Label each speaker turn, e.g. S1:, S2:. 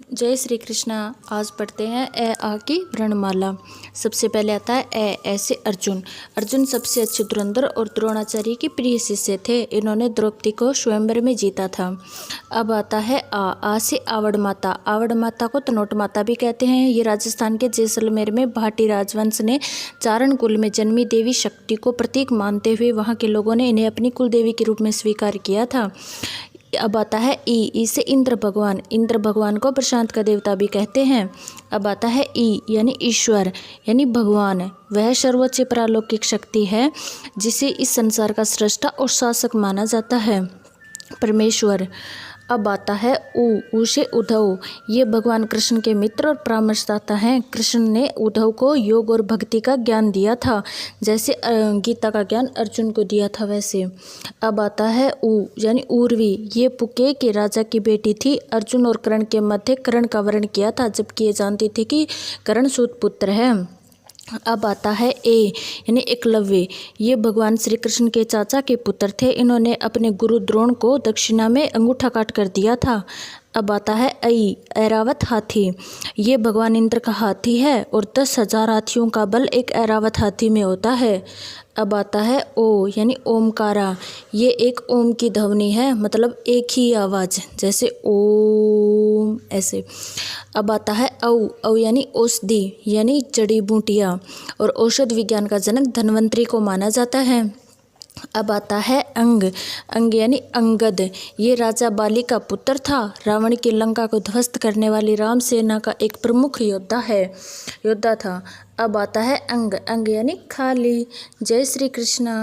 S1: जय श्री कृष्णा। आज पढ़ते हैं ए आ की वर्णमाला। सबसे पहले आता है ए ऐसे अर्जुन। अर्जुन सबसे अच्छे धुरंधर और द्रोणाचार्य के प्रिय शिष्य थे। इन्होंने द्रौपदी को स्वयंवर में जीता था। अब आता है आ से आवड़ माता। आवड़ माता को तनोट माता भी कहते हैं। ये राजस्थान के जैसलमेर में भाटी राजवंश ने चारण कुल में जन्मी देवी शक्ति को प्रतीक मानते हुए वहाँ के लोगों ने इन्हें अपनी कुल देवी के रूप में स्वीकार किया था। अब आता है ई से इंद्र भगवान। इंद्र भगवान को प्रशांत का देवता भी कहते हैं। अब आता है ई यानी ईश्वर यानी भगवान। वह सर्वोच्च परालौकिक शक्ति है जिसे इस संसार का सृष्टा और शासक माना जाता है, परमेश्वर। अब आता है ऊ से उद्धव। ये भगवान कृष्ण के मित्र और परामर्शदाता हैं। कृष्ण ने उद्धव को योग और भक्ति का ज्ञान दिया था, जैसे गीता का ज्ञान अर्जुन को दिया था वैसे। अब आता है ऊ यानी उर्वी। ये पुके के राजा की बेटी थी। अर्जुन और कर्ण के मध्य कर्ण का वर्ण किया था, जबकि ये जानती थी कि कर्ण सूत पुत्र है। अब आता है ए यानी एकलव्य। ये भगवान श्री कृष्ण के चाचा के पुत्र थे। इन्होंने अपने गुरु द्रोण को दक्षिणा में अंगूठा काट कर दिया था। अब आता है ऐरावत हाथी। ये भगवान इंद्र का हाथी है और 10,000 हाथियों का बल एक ऐरावत हाथी में होता है। अब आता है ओ यानी ओमकारा। ये एक ओम की ध्वनि है, मतलब एक ही आवाज़, जैसे ओम ऐसे। अब आता है औ यानी औषधि यानी जड़ी बूटियाँ, और औषध विज्ञान का जनक धन्वंतरी को माना जाता है। अब आता है अंग यानी अंगद। ये राजा बाली का पुत्र था। रावण की लंका को ध्वस्त करने वाली राम सेना का एक प्रमुख योद्धा था। अब आता है अंग यानी खाली। जय श्री कृष्णा।